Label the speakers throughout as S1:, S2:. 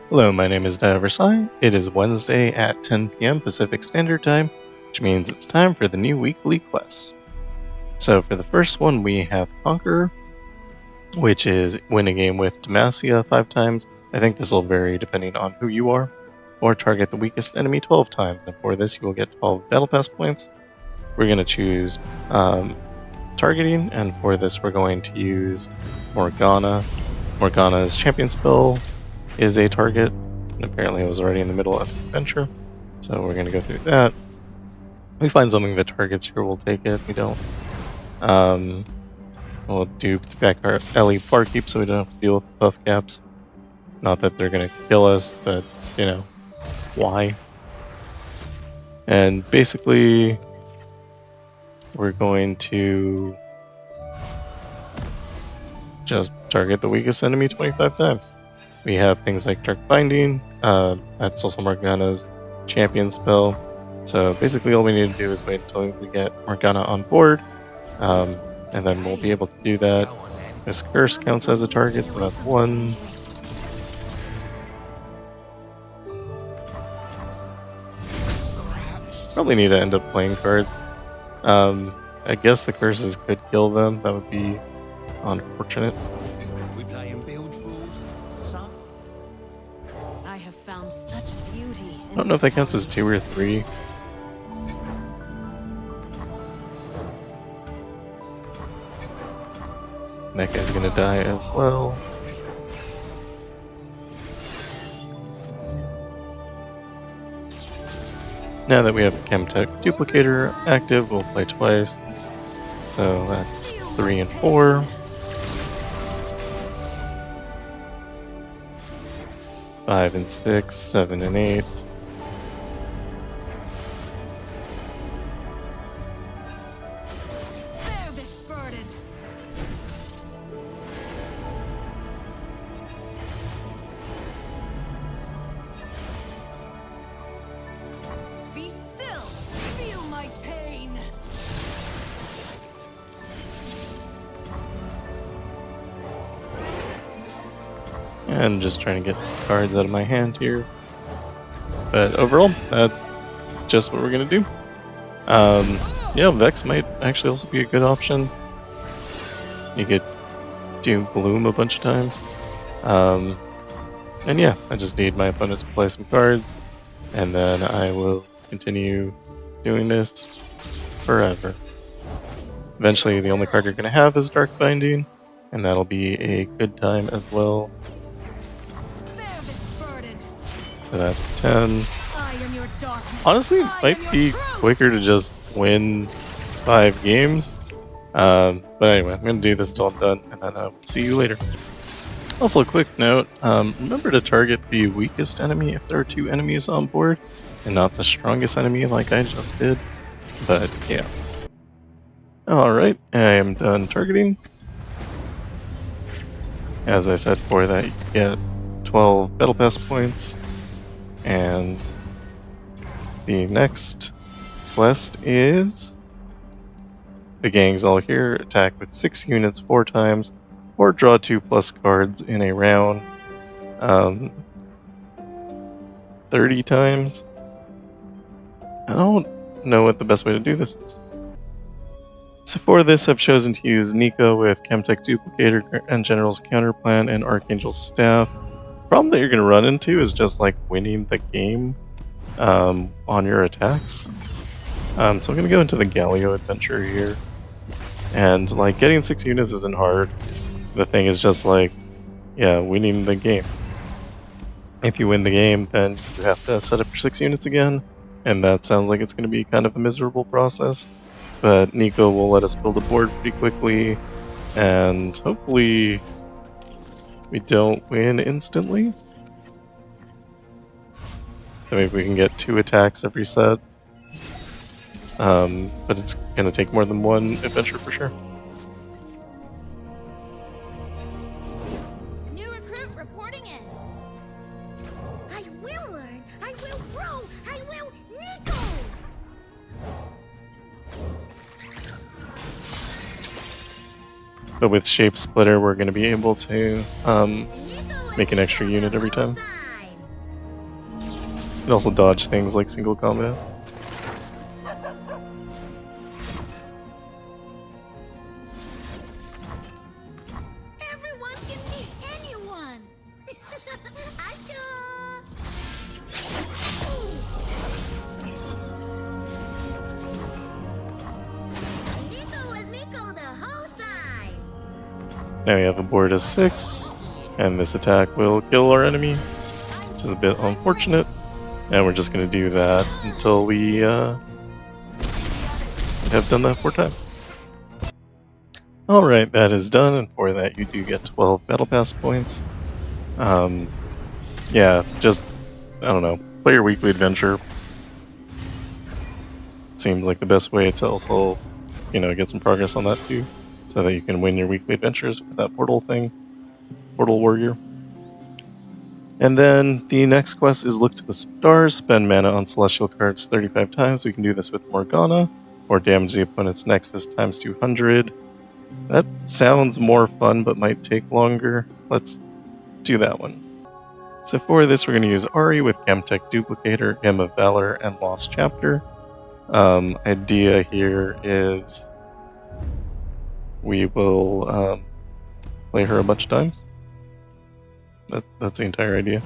S1: Hello, my name is Sigh. It is Wednesday at 10 p.m. Pacific Standard Time, which means it's time for the new weekly quests. So for the first one, we have Conqueror, which is win a game with Demacia 5 times. I think this will vary depending on who you are. Or target the weakest enemy 12 times, and for this you will get 12 Battle Pass points. We're going to choose targeting, and for this we're going to use Morgana. Morgana's champion spell is a target, and apparently it was already in the middle of the adventure, so we're going to go through that. If we find something that targets here, we'll take it. If we don't, we'll do back our Ellie Barkeep so we don't have to deal with the buff caps. Not that they're going to kill us, but, you know, why? And basically, we're going to just target the weakest enemy 25 times. We have things like Dark Binding, that's also Morgana's champion spell. So basically all we need to do is wait until we get Morgana on board, and then we'll be able to do that. This curse counts as a target, so that's 1. Probably need to end up playing cards. I guess the curses could kill them, that would be unfortunate. I don't know if that counts as 2 or 3. That guy's gonna die as well. Now that we have Chemtech Duplicator active, we'll play twice. So that's 3 and 4. 5 and 6, 7 and 8. And just trying to get cards out of my hand here. But overall, that's just what we're gonna do. Yeah, Vex might actually also be a good option. You could do Bloom a bunch of times. And yeah, I just need my opponent to play some cards, and then I will continue doing this forever. Eventually, the only card you're gonna have is Dark Binding, and that'll be a good time as well. So that's 10. Honestly, it might be quicker to just win 5 games. But anyway, I'm going to do this until I'm done, and then I'll see you later. Also, a quick note, remember to target the weakest enemy if there are 2 enemies on board, and not the strongest enemy like I just did. But yeah. Alright, I am done targeting. As I said before that, you get 12 Battle Pass points. And the next quest is the gang's all here, attack with 6 units 4 times, or draw 2+ cards in a round 30 times. I don't know what the best way to do this is. So for this, I've chosen to use Nico with Chemtech Duplicator and General's Counterplan and Archangel's Staff. The problem that you're going to run into is just like winning the game on your attacks. So I'm going to go into the Galio adventure here. And like getting 6 units isn't hard. The thing is just like, yeah, winning the game. If you win the game, then you have to set up your 6 units again. And that sounds like it's going to be kind of a miserable process. But Nico will let us build a board pretty quickly. And hopefully we don't win instantly. So maybe we can get 2 attacks every set. But it's going to take more than 1 adventure for sure.
S2: New recruit reporting in. I will learn. I will grow. I will Nico.
S1: But with Shape Splitter, we're going to be able to make an extra unit every time. can also dodge things like single combat.
S2: Everyone can meet anyone. I sure. Nico was Nico the whole time.
S1: Now we have a board of 6, and this attack will kill our enemy, which is a bit unfortunate. And we're just going to do that until we have done that 4 times. Alright, that is done, and for that you do get 12 Battle Pass points. Yeah, just, I don't know, play your weekly adventure. Seems like the best way to also, you know, get some progress on that too, so that you can win your weekly adventures with that portal thing, Portal Warrior. And then the next quest is Look to the Stars, spend mana on celestial cards 35 times. We can do this with Morgana, or damage the opponent's Nexus times 200. That sounds more fun, but might take longer. Let's do that one. So for this, we're going to use Ari with Chemtech Duplicator, Gem of Valor, and Lost Chapter. Idea here is we will play her a bunch of times. That's the entire idea.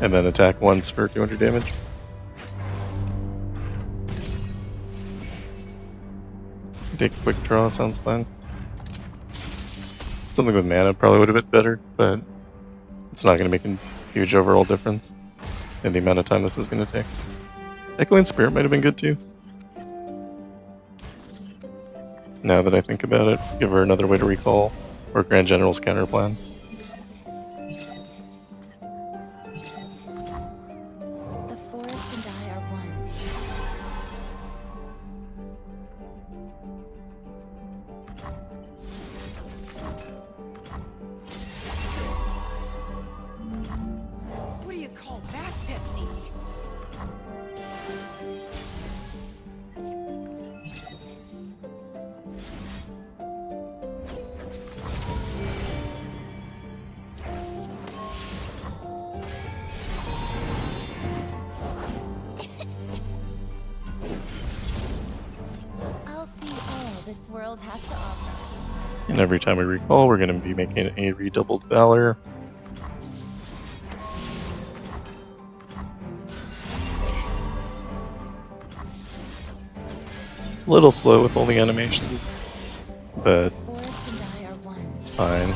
S1: And then attack once for 200 damage. Take a quick draw, sounds fine. Something with mana probably would have been better, but it's not going to make a huge overall difference in the amount of time this is going to take. Echoing Spirit might have been good too. Now that I think about it, give her another way to recall, or Grand General's Counterplan.
S2: The forest and I are one.
S3: What do you call that technique?
S2: I'll see all this world has to offer.
S1: And every time we recall, we're going to be making a redoubled Valor. A little slow with all the animations, but
S2: The forest and I are one.
S1: it's fine.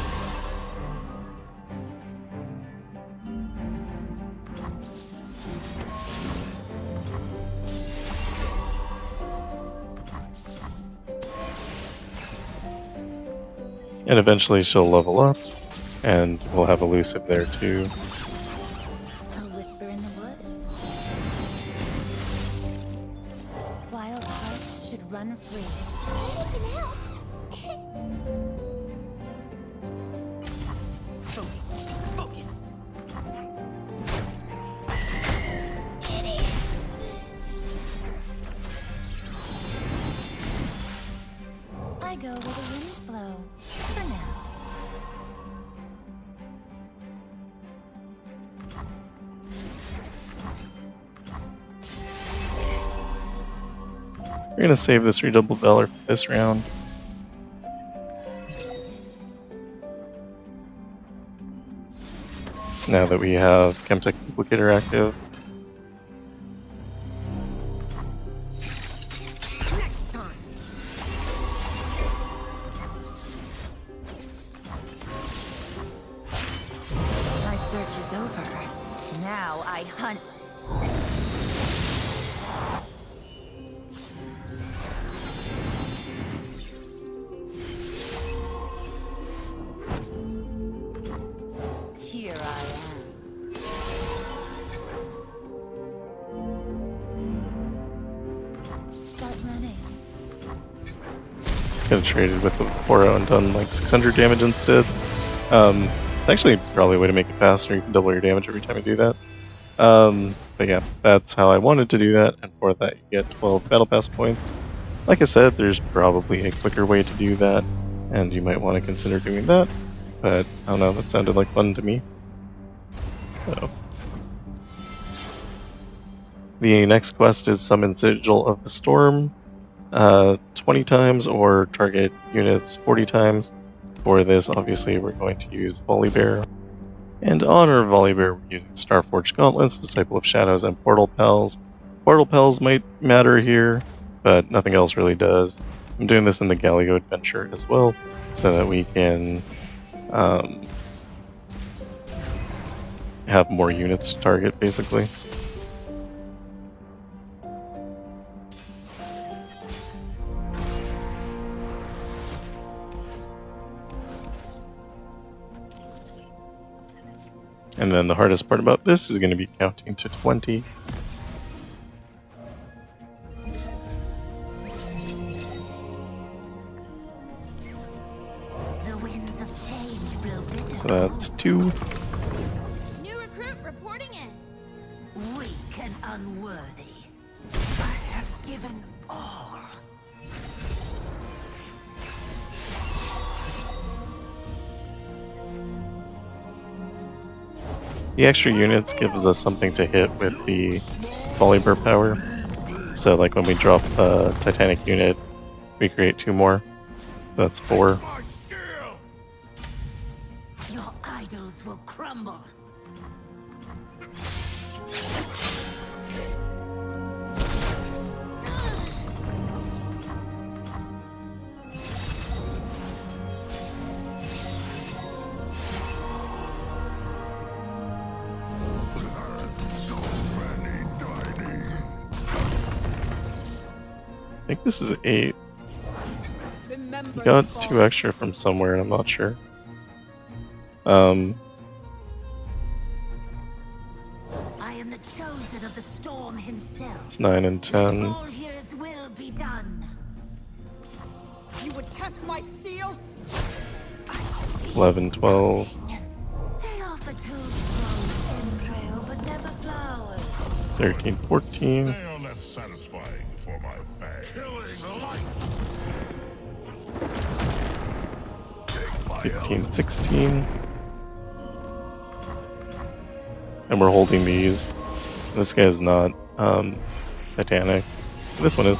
S1: And eventually she'll level up, and we'll have Elusive there too.
S2: A whisper in the woods. Wild hearts should run free. Anything helps.
S3: Focus. Focus.
S2: It is. I go where the winds blow. For now.
S1: We're gonna save this redoubled Valor for this round. Now that we have Chemtech Duplicator active.
S3: Next time.
S2: My search is over. Now I hunt. Here I am. Start running.
S1: Could have traded with the 4-0 and done like 600 damage instead. It's actually probably a way to make it faster. You can double your damage every time you do that. But yeah, that's how I wanted to do that, and for that you get 12 Battle Pass points. Like I said, there's probably a quicker way to do that, and you might want to consider doing that, but I don't know, that sounded like fun to me. So. The next quest is Summon Sigil of the Storm 20 times or target units 40 times. For this, obviously, we're going to use Volibear. And honor Volibear, we're using Starforged Gauntlets, Disciple of Shadows, and Portal Pals. Portal Pals might matter here, but nothing else really does. I'm doing this in the Galio adventure as well, so that we can have more units to target, basically. And then the hardest part about this is going to be counting to 20.
S2: The winds of change blow bitter.
S1: So that's 2.
S2: New recruit reporting in.
S3: Weak and unworthy. I have given all.
S1: The extra units gives us something to hit with the Volibear power. So like when we drop a Titanic unit, we create 2 more. That's 4.
S3: Your idols will crumble.
S1: I think this is 8. We got 2 extra from somewhere, and I'm not sure.
S3: I am the chosen of the storm himself.
S1: It's 9 and 10.
S3: All his will be done.
S4: You would test my steel?
S1: 11, 12.
S3: They offer tools from entrail, but never flowers.
S1: 13, 14.
S5: They are less satisfying for my fangs. Killing lights.
S1: 15, 16. And we're holding these. This guy's not Titanic. This one is.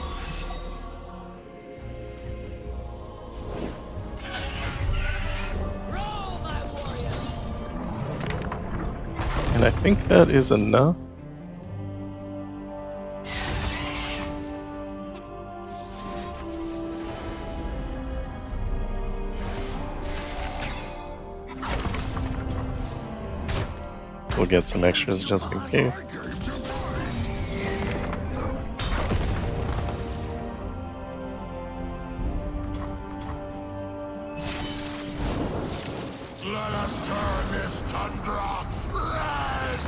S1: And I think that is enough. We'll get some extras just in case.
S5: Let us turn this tundra red!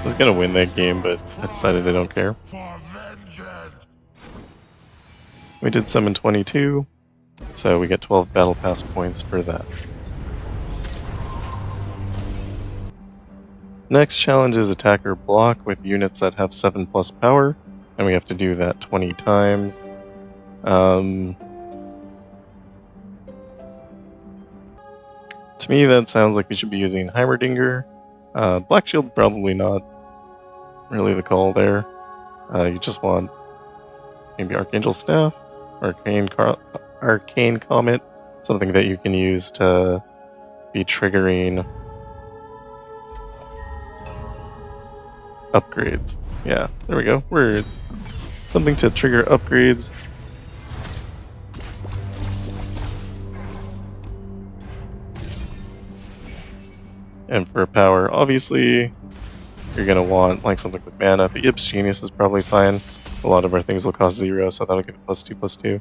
S1: I was gonna win that game, but I decided I don't care.
S5: For vengeance!
S1: We did summon 22, so we get 12 battle pass points for that. Next challenge is attacker block with units that have 7+ power, and we have to do that 20 times. To me, that sounds like we should be using Heimerdinger. Black Shield, probably not really the call there. You just want maybe Archangel Staff, Arcane Comet, something that you can use to be triggering upgrades. Yeah, there we go. Words. Something to trigger upgrades. And for power, obviously, you're going to want like something with mana, but Yip's Genius is probably fine. A lot of our things will cost 0, so that'll give it +2/+2.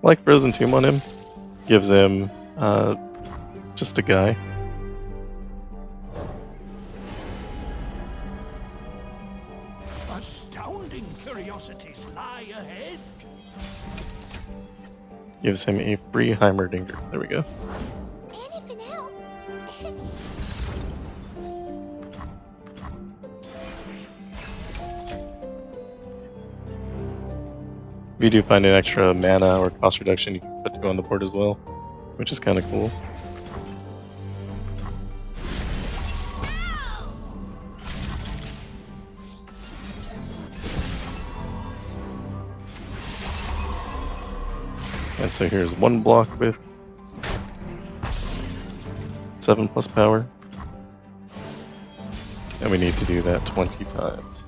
S1: Like Frozen Tomb on him, gives him just a guy.
S5: Astounding curiosities lie ahead.
S1: gives him a free Heimerdinger. There we go.
S2: Anything else?
S1: If you do find an extra mana or cost reduction, you can put 2 on the board as well, which is kind of cool. And so here's 1 block with 7+ power. And we need to do that 20 times.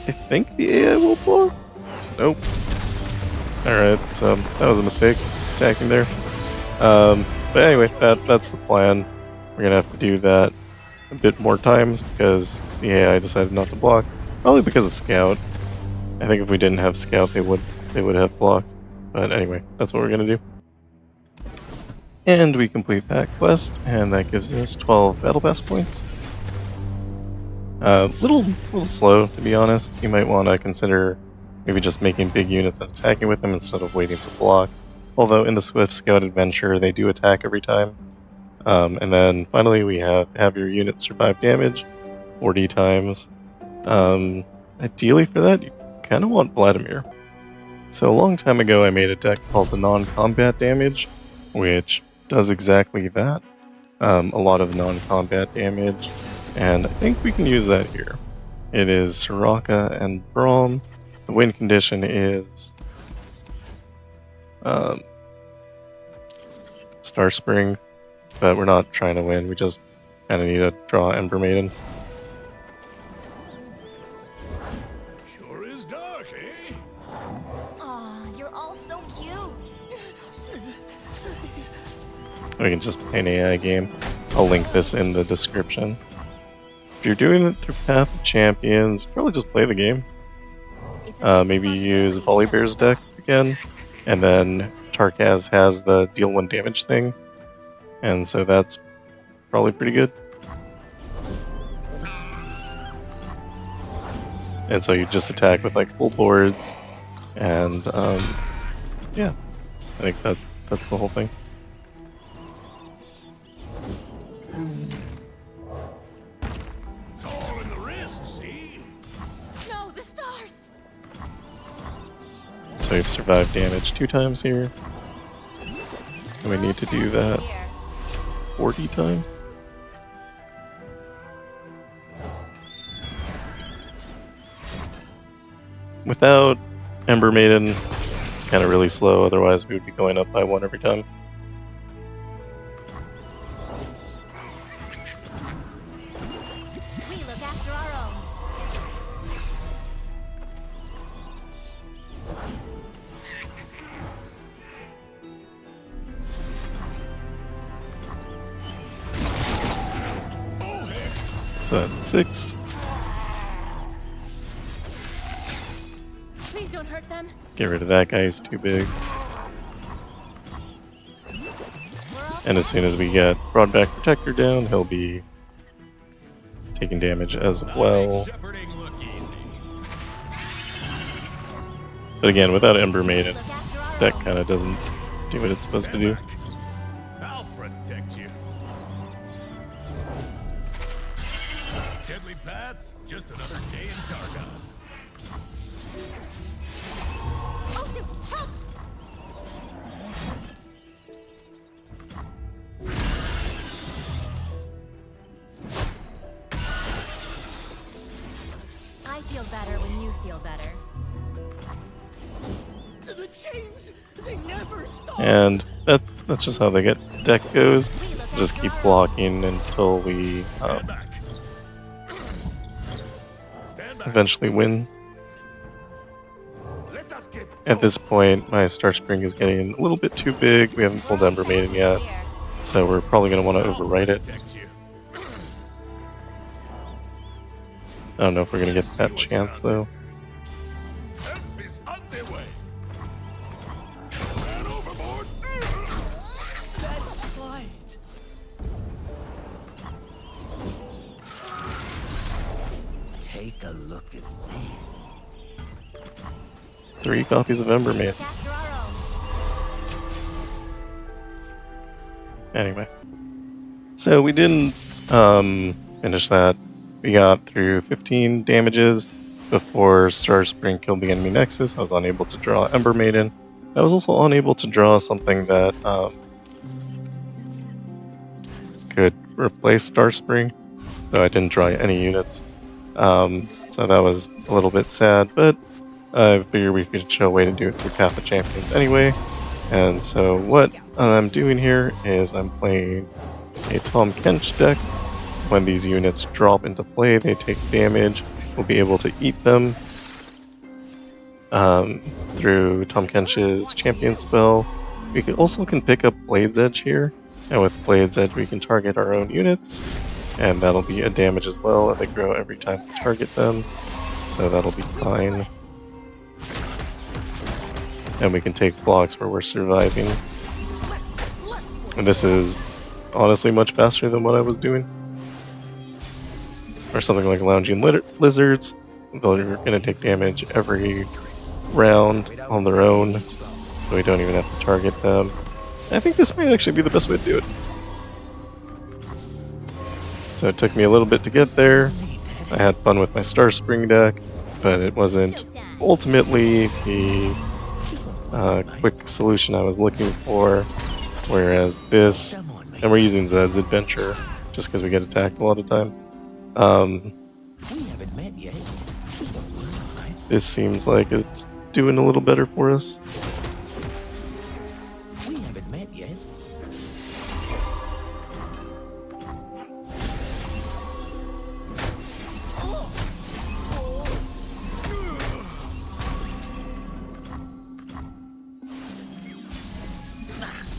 S1: I think the AI will block? Nope. Alright, so that was a mistake, attacking there. But anyway, that's the plan. We're gonna have to do that a bit more times because the AI decided not to block. Probably because of Scout. I think if we didn't have Scout, they would have blocked. But anyway, that's what we're gonna do. And we complete that quest, and that gives us 12 Battle Pass points. Little slow, to be honest. You might want to consider maybe just making big units and attacking with them instead of waiting to block. Although in the Swift Scout Adventure, they do attack every time. And then finally, we have your unit survive damage 40 times. Ideally for that, you kind of want Vladimir. So a long time ago, I made a deck called the Non-Combat Damage, which does exactly that. A lot of non-combat damage. And I think we can use that here. It is Soraka and Braum. The win condition is Star Spring, but we're not trying to win. We just kind of need to draw Ember Maiden.
S5: Sure is dark, eh?
S2: Aw, you're all so cute.
S1: We can just play an AI game. I'll link this in the description. If you're doing it through Path of Champions, probably just play the game. Maybe use Volibear's deck again, and then Tarkaz has the deal 1 damage thing, and so that's probably pretty good. And so you just attack with like full boards, and yeah, I think that's the whole thing.
S5: All in the wrist, see?
S2: No, the stars!
S1: So we've survived damage 2 times here, and we need to do that 40 times. Without Ember Maiden, it's kind of really slow, otherwise we would be going up by 1 every time.
S2: We look after our own.
S1: So that's 6.
S2: Please don't hurt them.
S1: Get rid of that guy, he's too big. And as soon as we get Broadback Protector down, he'll be taking damage as well.
S5: Shepherding look easy.
S1: But again, without Ember Maiden, this deck kind of doesn't do what it's supposed to do.
S5: I'll protect you. Deadly paths, just another day in Targa.
S2: Osu, help! I feel better when you feel better.
S4: The chains, they never stop.
S1: And that's just how the deck goes. Just keep blocking until we
S5: Stand back. Stand back.
S1: eventually win.
S5: Let us get
S1: At this point, my Star Spring is getting a little bit too big. We haven't pulled Ember Maiden yet, so we're probably going to want to overwrite it.
S5: protect you.
S1: I don't know if we're gonna get that chance though.
S5: Help is on their way. Man overboard.
S3: That's right. Take a look at this.
S1: 3 copies of Ember Maid.
S2: After our own.
S1: Anyway, so we didn't finish that. We got through 15 damages before Star Spring killed the enemy Nexus. I was unable to draw Ember Maiden. I was also unable to draw something that could replace Star Spring, so I didn't draw any units. So that was a little bit sad, but I figured we could show a way to do it through Path of Champions anyway. And so what I'm doing here is I'm playing a Tahm Kench deck. When these units drop into play, they take damage. We'll be able to eat them through Tahm Kench's champion spell. We also can pick up Blade's Edge here, and with Blade's Edge we can target our own units, and that'll be a damage as well, and they grow every time we target them, so that'll be fine. And we can take blocks where we're surviving. And this is honestly much faster than what I was doing. Or something like Lounging Lizards. They're going to take damage every round on their own, so we don't even have to target them. I think this might actually be the best way to do it. So it took me a little bit to get there. I had fun with my Star Spring deck, but it wasn't ultimately the quick solution I was looking for. Whereas this, and we're using Zed's Adventure just because we get attacked a lot of times.
S3: We haven't met yet.
S1: This seems like it's doing a little better for us.
S3: We haven't met yet.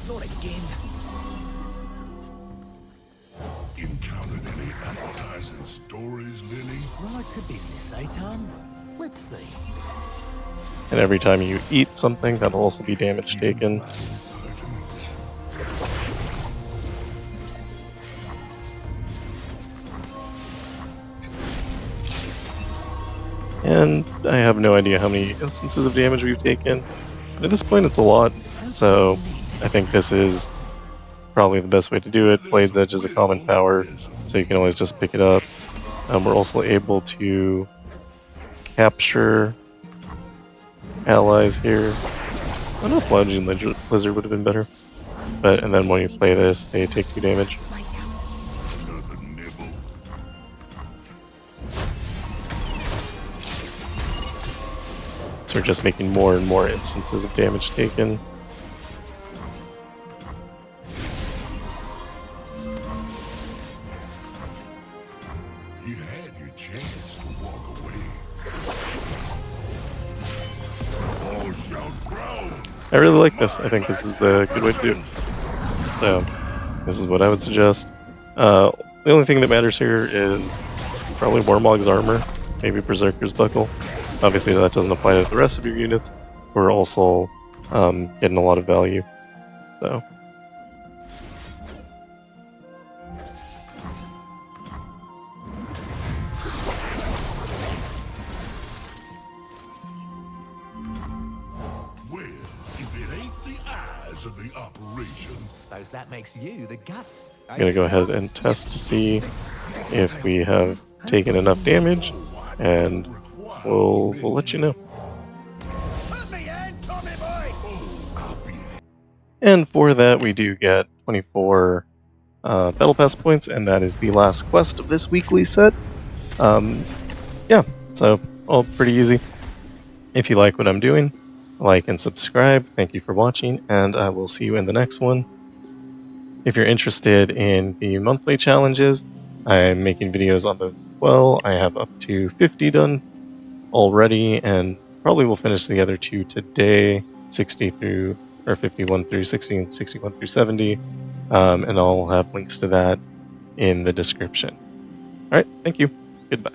S3: Not again.
S5: Encountered any appetizing stories, Lily?
S3: Right to business, eh, Tom? Let's see.
S1: And every time you eat something, that'll also be damage taken. And I have no idea how many instances of damage we've taken, but at this point it's a lot, so I think this is probably the best way to do it. Blade's Edge is a common power, so you can always just pick it up. We're also able to capture allies here. I don't know if Lounging Lizard would have been better, but and then when you play this, they take 2 damage.
S5: Another nibble.
S1: So we're just making more and more instances of damage taken.
S5: You had your chance to walk away. All shall drown.
S1: I really like this. I think this is the good way to do it. So, this is what I would suggest. The only thing that matters here is probably Warmog's armor, maybe Berserker's buckle. Obviously that doesn't apply to the rest of your units. We're also getting a lot of value. So.
S5: Well, if it ain't the eyes of the operation.
S3: Suppose that makes you the guts.
S1: I'm gonna go ahead and test to see if we have taken enough damage, and we'll let you know.
S5: Put me in, Tommy boy. Oh, copy.
S1: And for that, we do get 24 Battle Pass points, and that is the last quest of this weekly set. Yeah, so all pretty easy. If you like what I'm doing, like and subscribe. Thank you for watching, and I will see you in the next one. If you're interested in the monthly challenges, I'm making videos on those as well. I have up to 50 done already, and probably will finish the other 2 today, 60 through, or 51 through 60 and 61 through 70, and I'll have links to that in the description. Alright, thank you. Goodbye.